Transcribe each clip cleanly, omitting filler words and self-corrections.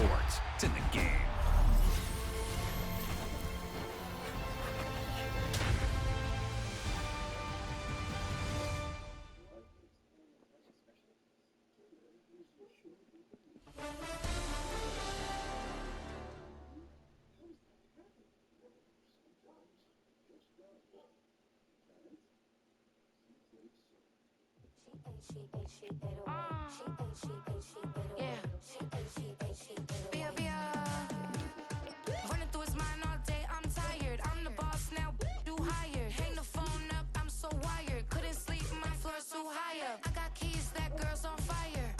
sports. It's in the game. Running through his mind all day, I'm tired. I'm the boss now, do higher. Hang the phone up, I'm so wired. Couldn't sleep, my floor's too higher. I got keys, that girl's on fire.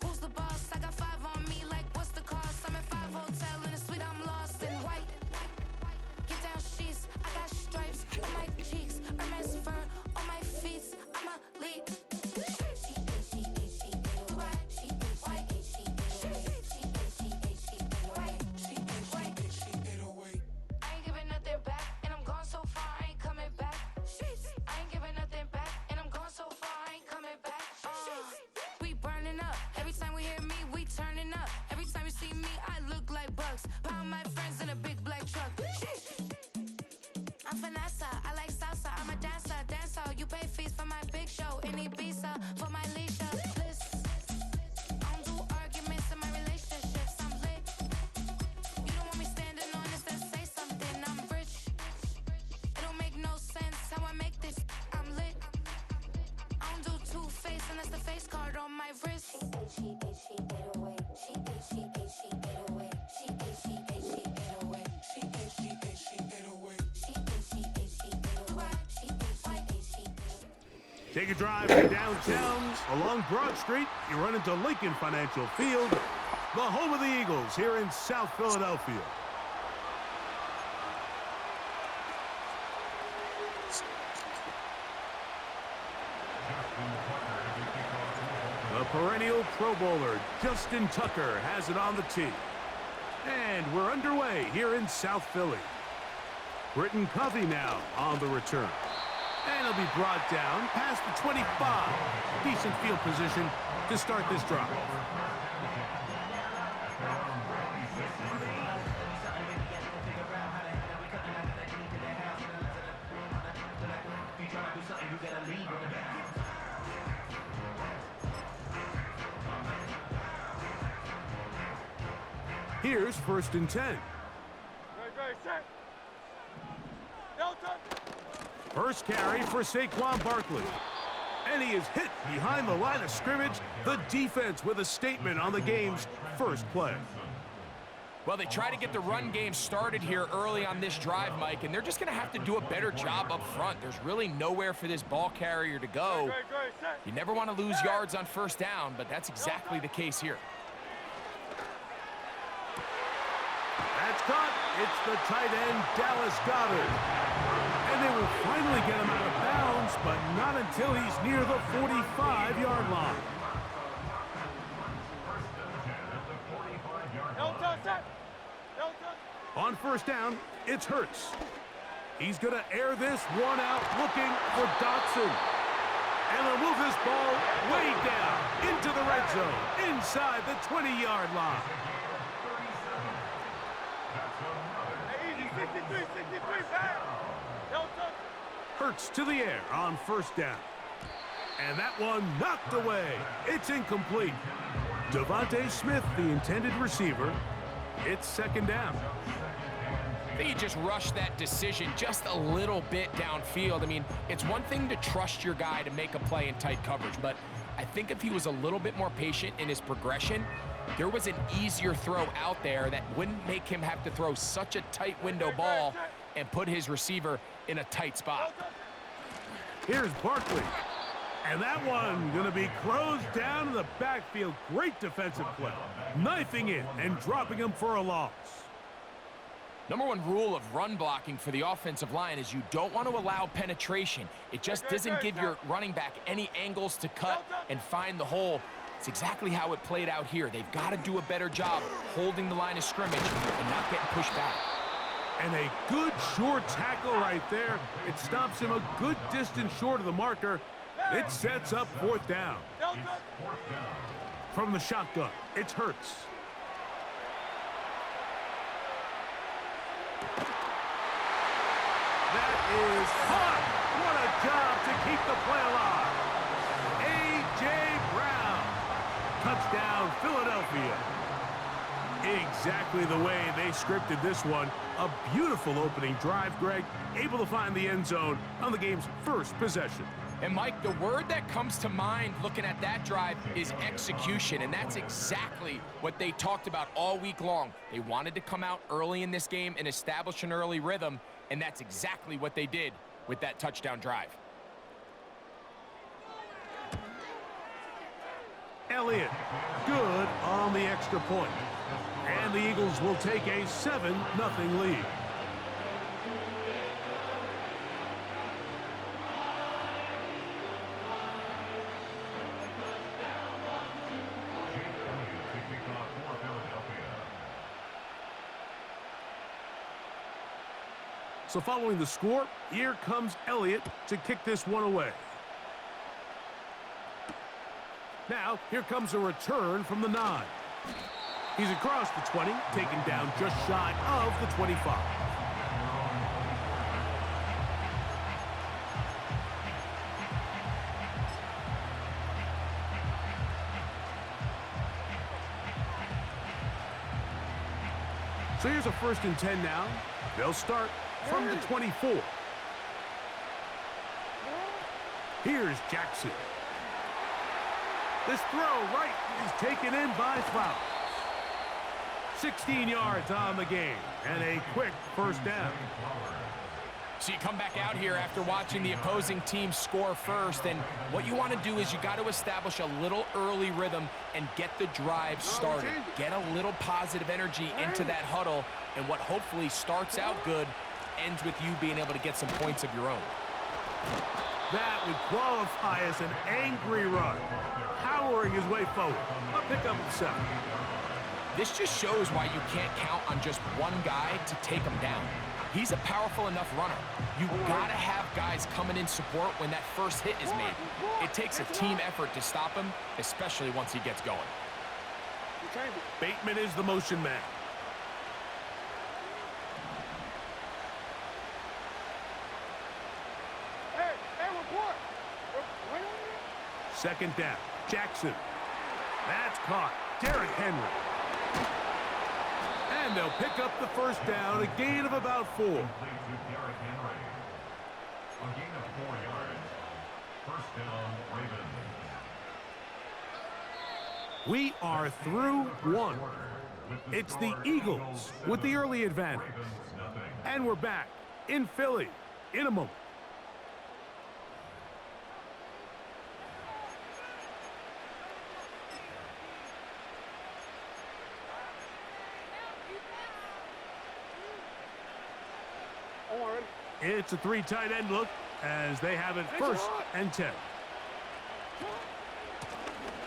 Who's the boss? I got 5 on me, like what's the cost? I'm at 5 hotel in a suite, I'm lost in white. Get down sheets, I got stripes on my cheeks. Hermes fur on my feet, I'm a lead. Pound my friends in a big black truck. I'm Vanessa, I like salsa, I'm a dancer. You pay fees for my big show in Ibiza, for my leisure. Bliss. I don't do arguments in my relationships, I'm lit. You don't want me standing on this, then say something, I'm rich. It don't make no sense how I make this, I'm lit. I don't do two-face unless the face card on my wrist. Take a drive from downtown along Broad Street. You run into Lincoln Financial Field, the home of the Eagles here in South Philadelphia. The perennial Pro Bowler, Justin Tucker, has it on the tee. And we're underway here in South Philly. Britton Covey now on the return. And he'll be brought down past the 25. Decent field position to start this drive. Here's 1st and 10. First carry for Saquon Barkley. And he is hit behind the line of scrimmage. The defense with a statement on the game's first play. Well, they try to get the run game started here early on this drive, Mike, and they're just going to have to do a better job up front. There's really nowhere for this ball carrier to go. You never want to lose yards on 1st down, but that's exactly the case here. That's caught. It's the tight end, Dallas Goedert. And they will finally get him out of bounds, but not until he's near the 45-yard line. On 1st down, it's Hurts. He's going to air this one out, looking for Dotson. And they'll move this ball way down into the red zone, inside the 20-yard line. Hurts to the air on 1st down. And that one knocked away. It's incomplete. Devontae Smith, the intended receiver. It's 2nd down. I think you just rushed that decision just a little bit downfield. I mean, it's one thing to trust your guy to make a play in tight coverage, but I think if he was a little bit more patient in his progression, there was an easier throw out there that wouldn't make him have to throw such a tight window ball and put his receiver in a tight spot. Here's Barkley. And that one going to be closed down in the backfield. Great defensive play. Knifing it and dropping him for a loss. Number one rule of run blocking for the offensive line is you don't want to allow penetration. It just doesn't give your running back any angles to cut and find the hole. It's exactly how it played out here. They've got to do a better job holding the line of scrimmage and not getting pushed back. And a good short tackle right there. It stops him a good distance short of the marker. It sets up 4th down. From the shotgun, it's Hurts. That is caught. What a job to keep the play alive. A.J. Brown. Touchdown, Philadelphia. Exactly the way they scripted this one. A beautiful opening drive, Greg. Able to find the end zone on the game's first possession. And Mike, the word that comes to mind looking at that drive is execution, and that's exactly what they talked about all week long. They wanted to come out early in this game and establish an early rhythm, and that's exactly what they did with that touchdown drive. Elliott, good on the extra point. And the Eagles will take a 7-0 lead. So following the score, here comes Elliott to kick this one away. Now, here comes a return from the 9. He's across the 20, taken down just shy of the 25. So here's a 1st and 10 now. They'll start from the 24. Here's Jackson. This throw right is taken in by Flowers. 16 yards on the game and a quick 1st down. So you come back out here after watching the opposing team score first, and what you want to do is you got to establish a little early rhythm and get the drive started. Get a little positive energy into that huddle, and what hopefully starts out good ends with you being able to get some points of your own. That would qualify as an angry run, powering his way forward. A pickup of 7. This just shows why you can't count on just one guy to take him down. He's a powerful enough runner. You gotta have guys coming in support when that first hit is made. It takes a team effort to stop him, especially once he gets going. Bateman is the motion man. Second down. Jackson. That's caught. Derrick Henry. And they'll pick up the 1st down, a gain of about 4. A gain of 4 yards. 1st down, Ravens. We are through 1. It's the Eagles with the early advantage. And we're back in Philly in a moment. It's a 3 tight end look as they have it 1st and 10.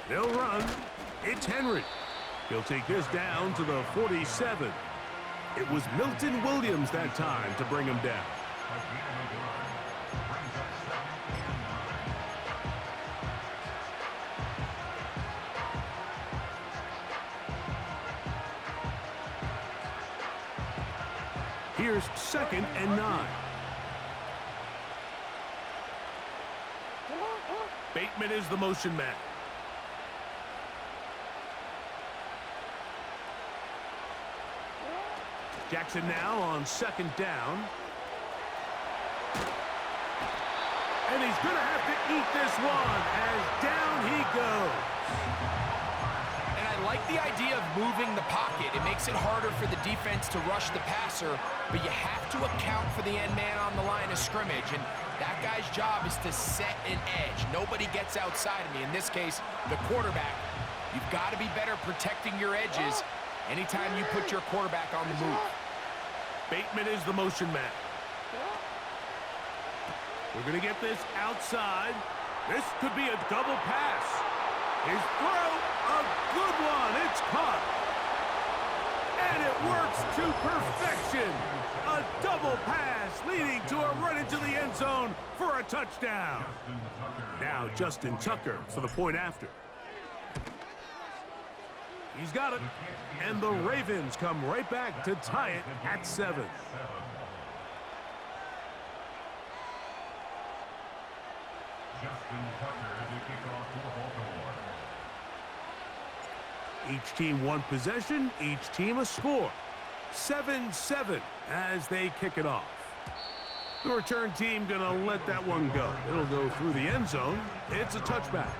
They'll run. It's Henry. He'll take this down to the 47. It was Milton Williams that time to bring him down. Here's 2nd and 9. Bateman is the motion man. Jackson now on 2nd down. And he's going to have to eat this one as down he goes. And I like the idea of moving the pocket. It makes it harder for the defense to rush the passer, but you have to account for the end man on the line of scrimmage, and that guy's job is to set an edge. Nobody gets outside of me. In this case, the quarterback. You've got to be better protecting your edges anytime you put your quarterback on the move. Bateman is the motion man. We're going to get this outside. This could be a double pass. His throw, a good one. It's caught. And it works to perfection. A double pass leading to a run into the end zone for a touchdown. Now Justin Tucker for the point after. He's got it. And the Ravens come right back to tie it at 7. Justin Tucker to kick off for Baltimore. Each team one possession, each team a score. 7-7 as they kick it off. The return team gonna let that one go. It'll go through the end zone. It's a touchback.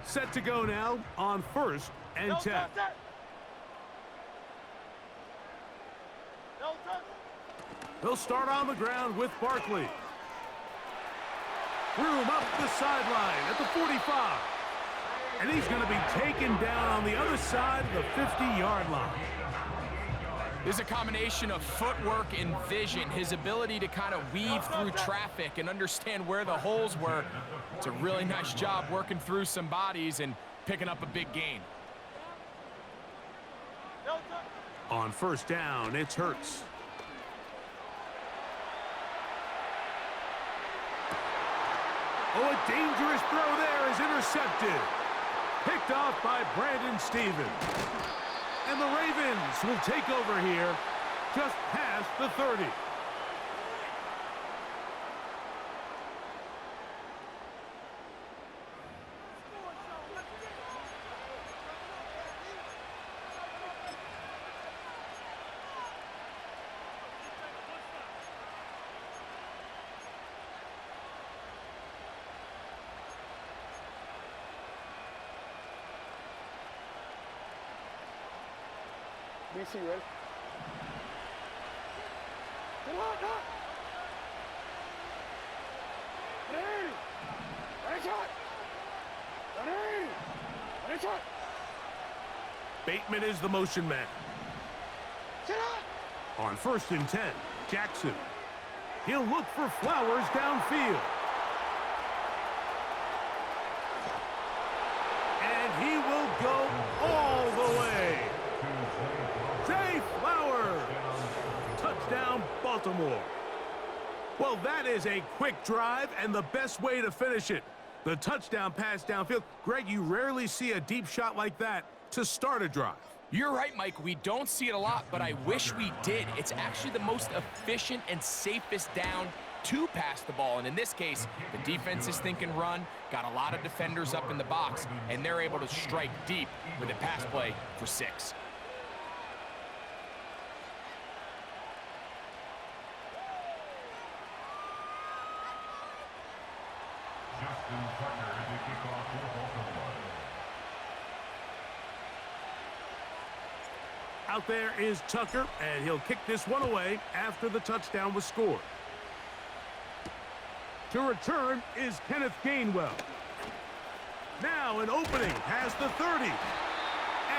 Set to go now on 1st and 10. He'll start on the ground with Barkley. Room up the sideline at the 45. And he's going to be taken down on the other side of the 50-yard line. There's a combination of footwork and vision, his ability to kind of weave through traffic and understand where the holes were. It's a really nice job working through some bodies and picking up a big gain. On 1st down, it's Hurts. Oh, a dangerous throw there is intercepted. Picked off by Brandon Stevens. And the Ravens will take over here just past the 30. BC, ready? Come on, come on. Bateman is the motion man. On 1st and 10, Jackson. He'll look for Flowers downfield. And he will go all the way. Zay Flowers. Touchdown, Baltimore. Well, that is a quick drive and the best way to finish it. The touchdown pass downfield. Greg, you rarely see a deep shot like that to start a drive. You're right, Mike. We don't see it a lot, but I wish we did. It's actually the most efficient and safest down to pass the ball. And in this case, the defense is thinking run, got a lot of defenders up in the box, and they're able to strike deep with a pass play for 6. Justin Tucker to kick off for Baltimore. Out there is Tucker, and he'll kick this one away after the touchdown was scored. To return is Kenneth Gainwell. Now an opening past the 30.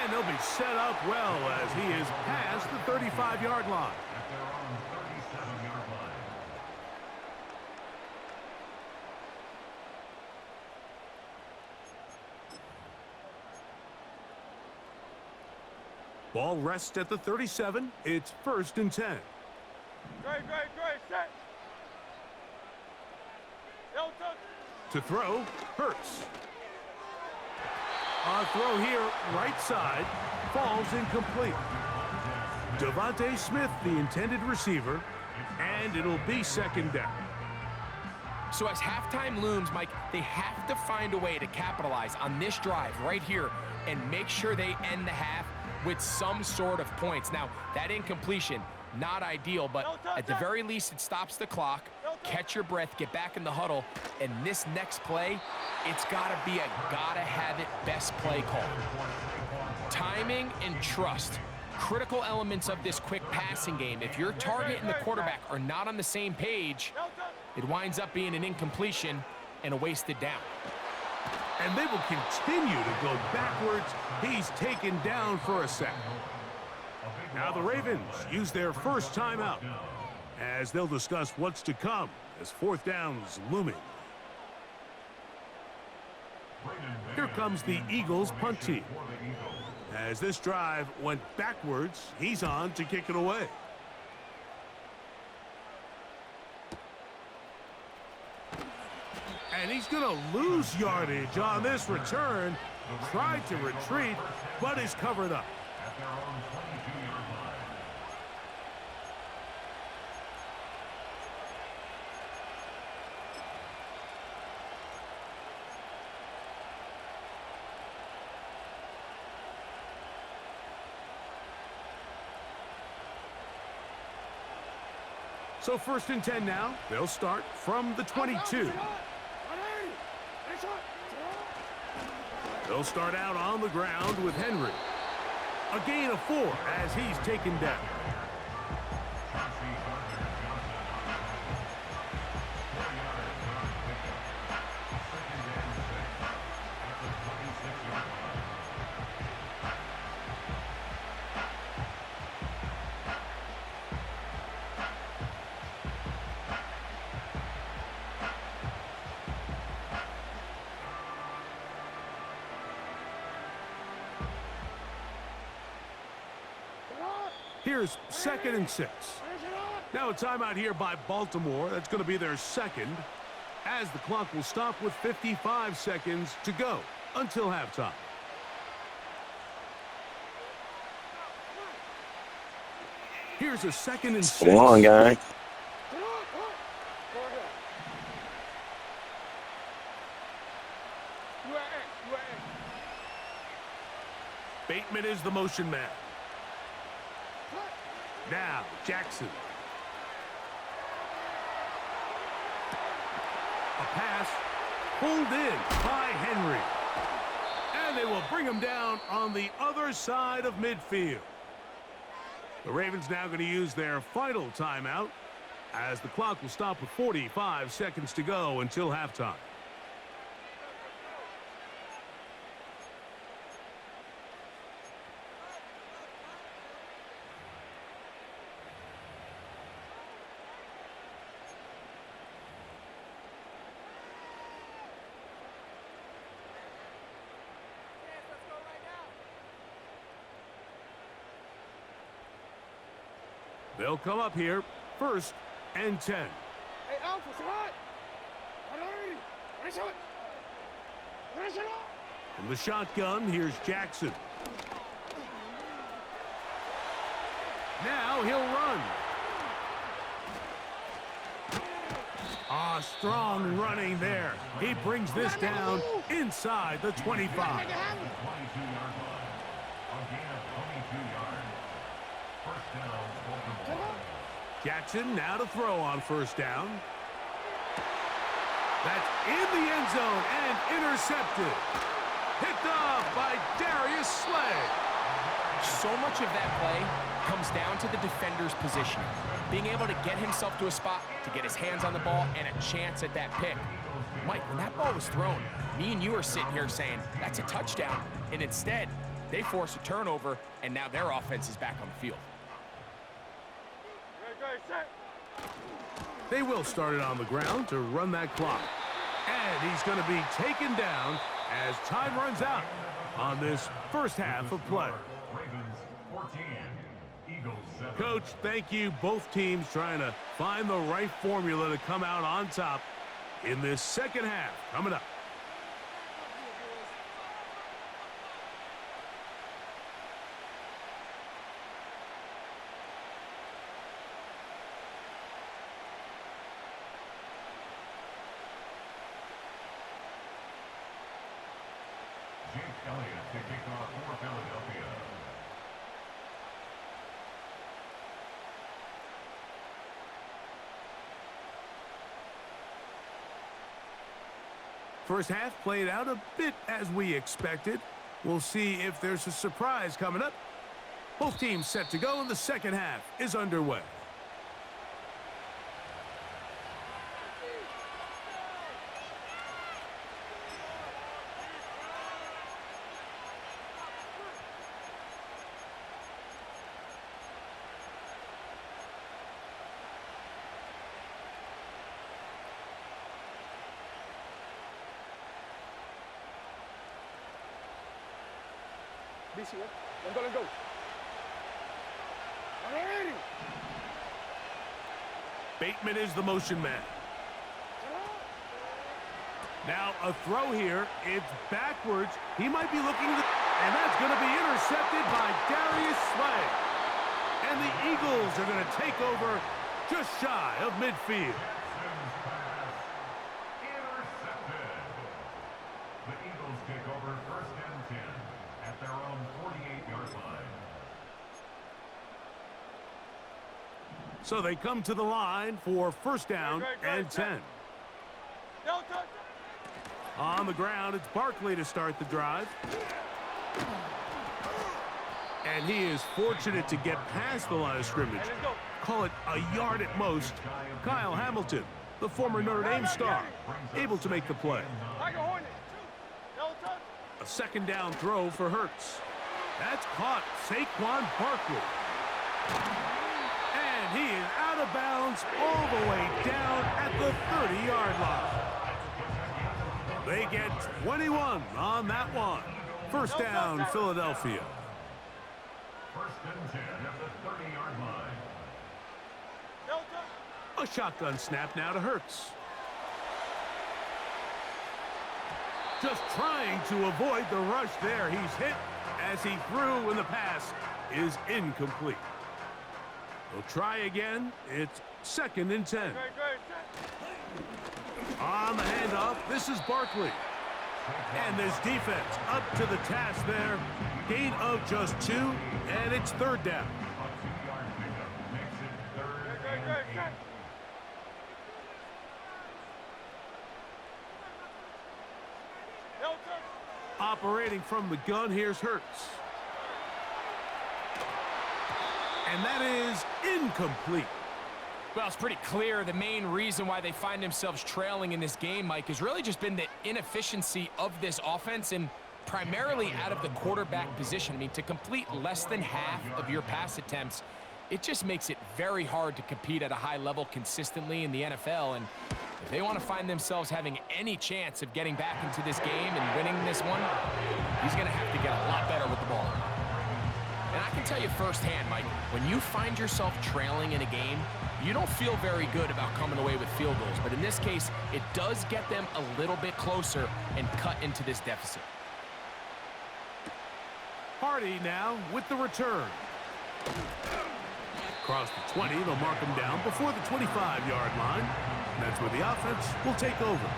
And they'll be set up well as he is past the 35-yard line. At their own 37-yard line. Ball rests at the 37. It's 1st and 10. Great, set. To throw, Hurts. A throw here, right side, falls incomplete. Devontae Smith, the intended receiver, and it'll be 2nd down. So as halftime looms, Mike, they have to find a way to capitalize on this drive right here and make sure they end the half with some sort of points. Now, that incompletion, not ideal, but at the very least, it stops the clock. Catch your breath, get back in the huddle, and this next play, it's got to be a gotta-have-it best play call. Timing and trust, critical elements of this quick passing game. If your target and the quarterback are not on the same page, it winds up being an incompletion and a wasted down. And they will continue to go backwards. He's taken down for a second. Now the Ravens use their first timeout as they'll discuss what's to come as 4th down's looming. Here comes the Eagles punt team. As this drive went backwards, he's on to kick it away. And he's going to lose yardage on this return. Tried to retreat, but is covered up. at their own 22-yard line. So 1st and 10 now. They'll start from the 22. They'll start out on the ground with Henry. A gain of 4 as he's taken down. Here's 2nd and 6. Now a timeout here by Baltimore. That's going to be their second, as the clock will stop with 55 seconds to go until halftime. Here's a 2nd and 6. Come on, guy. Bateman is the motion man. Now, Jackson. A pass pulled in by Henry. And they will bring him down on the other side of midfield. The Ravens now going to use their final timeout as the clock will stop with 45 seconds to go until halftime. They'll come up here, 1st and 10. Hey, Alpha, side! From the shotgun, here's Jackson. Now he'll run. Strong running there. He brings this down inside the 25. 22-yard line. A gain of 22 yards. First down, Baltimore. Jackson now to throw on 1st down. That's in the end zone and intercepted. Picked off by Darius Slay. So much of that play comes down to the defender's positioning. Being able to get himself to a spot, to get his hands on the ball, and a chance at that pick. Mike, when that ball was thrown, me and you are sitting here saying, that's a touchdown. And instead, they force a turnover, and now their offense is back on the field. They will start it on the ground to run that clock. And he's going to be taken down as time runs out on this first half of play. Ravens 14, Eagles 7. Coach, thank you. Both teams trying to find the right formula to come out on top in this second half coming up. Jake Elliott to kick off for Philadelphia. First half played out a bit as we expected. We'll see if there's a surprise coming up. Both teams set to go, and the second half is underway. BC, let's go. Bateman is the motion man. Now a throw here. It's backwards. He might be looking to... And that's going to be intercepted by Darius Slay. And the Eagles are going to take over just shy of midfield. Intercepted. The Eagles take over 1st and 10 at their own 48-yard line. So they come to the line for 1st down and 10. On the ground, it's Barkley to start the drive. And he is fortunate to get past the line of scrimmage. Call it a yard at most. Kyle Hamilton, the former Notre Dame star, able to make the play. A 2nd down throw for Hurts. That's caught. Saquon Barkley. And he is out of bounds all the way down at the 30-yard line. They get 21 on that one. 1st down, Philadelphia. 1st and 10 at the 30-yard line. A shotgun snap now to Hurts. Just trying to avoid the rush there. He's hit as he threw, and the pass is incomplete. They'll try again. It's 2nd and 10. On the handoff, this is Barkley. And this defense up to the task there. Gain of just 2, and it's 3rd down. A 2-yard pickup makes it 3rd and 8. Operating from the gun, here's Hurts. And that is incomplete. Well, it's pretty clear the main reason why they find themselves trailing in this game, Mike, has really just been the inefficiency of this offense and primarily out of the quarterback position. I mean, to complete less than half of your pass attempts, it just makes it very hard to compete at a high level consistently in the NFL. And if they want to find themselves having any chance of getting back into this game and winning this one, he's going to have to get a lot better with the ball. And I can tell you firsthand, Mike, when you find yourself trailing in a game, you don't feel very good about coming away with field goals. But in this case, it does get them a little bit closer and cut into this deficit. Hardy now with the return. Across the 20, they'll mark him down before the 25-yard line. And that's where the offense will take over.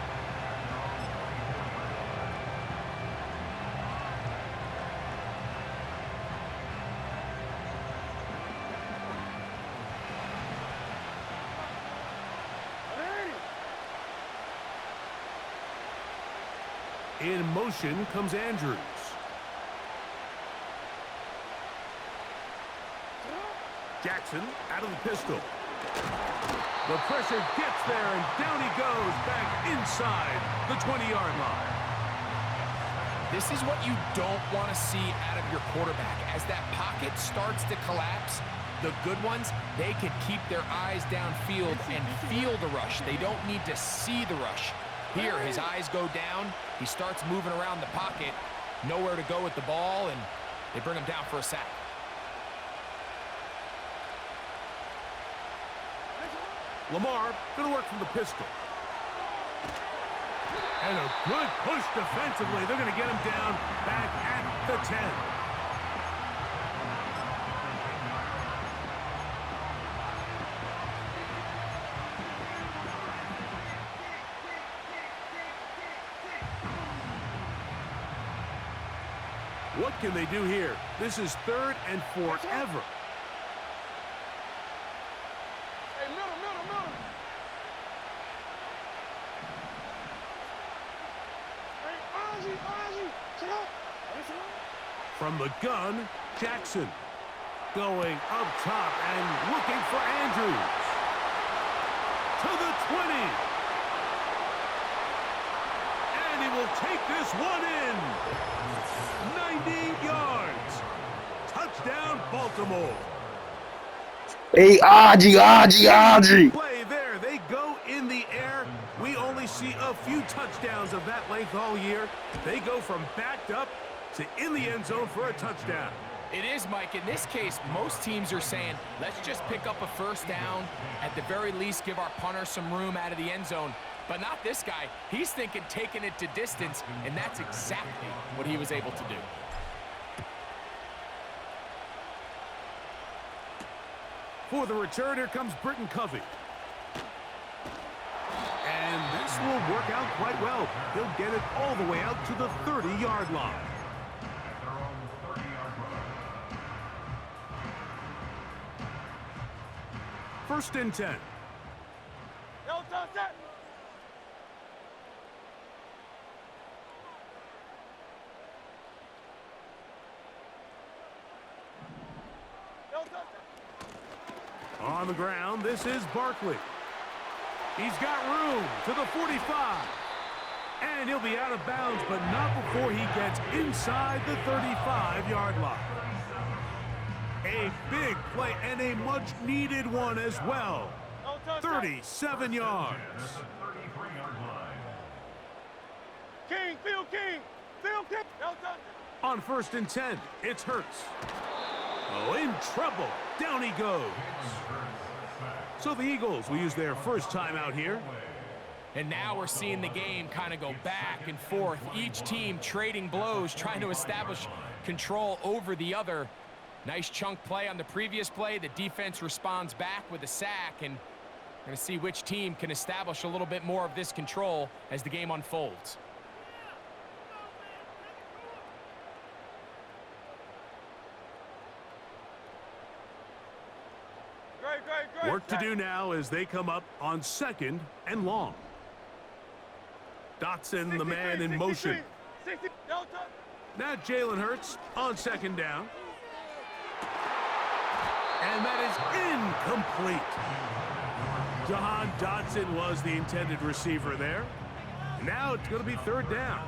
In motion comes Andrews. Jackson out of the pistol. The pressure gets there, and down he goes back inside the 20-yard line. This is what you don't want to see out of your quarterback. As that pocket starts to collapse, the good ones, they can keep their eyes downfield and feel the rush. They don't need to see the rush. Here, his eyes go down. He starts moving around the pocket. Nowhere to go with the ball, and they bring him down for a sack. Lamar going to work from the pistol. And a good push defensively. They're going to get him down back at the 10. What can they do here? This is 3rd and forever. From the gun, Jackson going up top and looking for Andrews. To the 20. And he will take this one in. 90 yards. Touchdown, Baltimore. Hey, Aji. Play there. They go in the air. We only see a few touchdowns of that length all year. They go from backed up to in the end zone for a touchdown. It is, Mike. In this case, most teams are saying, let's just pick up a first down. At the very least, give our punter some room out of the end zone. But not this guy. He's thinking taking it to distance, and that's exactly what he was able to do. For the return, here comes Britton Covey. And this will work out quite well. He'll get it all the way out to the 30-yard line. At their own 30-yard line. First and 10. No, touch that. No, touch that. On the ground, this is Barkley. He's got room to the 45. And he'll be out of bounds, but not before he gets inside the 35-yard line. A big play and a much-needed one as well. 37 yards. At the 33-yard line. King, Phil King. Phil King. No, touch it. On first and 10, it's Hurts. Oh, in trouble. Down he goes. So the Eagles will use their first timeout here. And now we're seeing the game kind of go back and forth. Each team trading blows, trying to establish control over the other. Nice chunk play on the previous play. The defense responds back with a sack, and we're going to see which team can establish a little bit more of this control as the game unfolds. Great. Work to do now as they come up on second and long. Dotson, the man in motion. 60. No, touch. Now Jalen Hurts on second down. And that is incomplete. Jahan Dotson was the intended receiver there. Now it's going to be third down.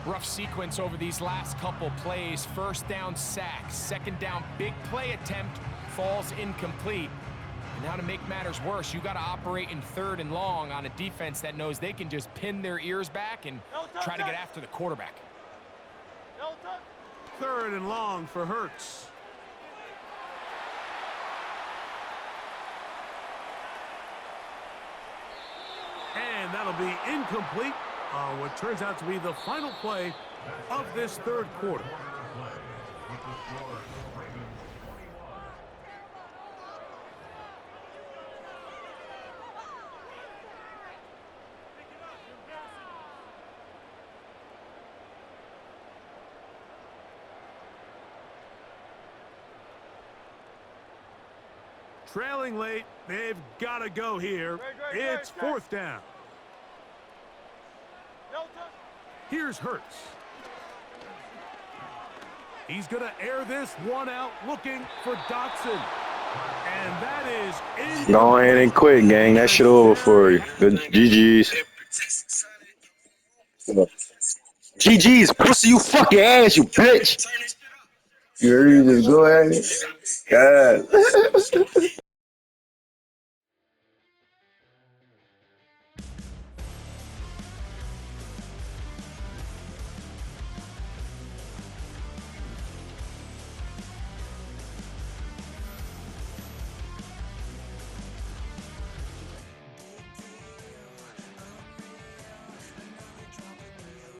Rough sequence over these last couple plays. First down sack, second down big play attempt falls incomplete. And now to make matters worse, you got to operate in third and long on a defense that knows they can just pin their ears back and try to get after the quarterback. No, touch. Third and long for Hurts. And that'll be incomplete on what turns out to be the final play of this third quarter. With the score, Ravens 21. Trailing late, they've got to go here. It's fourth down. No, touch. Here's Hurts. He's going to air this one out, looking for Dotson. And that is in. Go ahead and quit, gang. That shit over for you. Good GG's. GG's, pussy, you fucking ass, you bitch. You ready to just go ahead? God.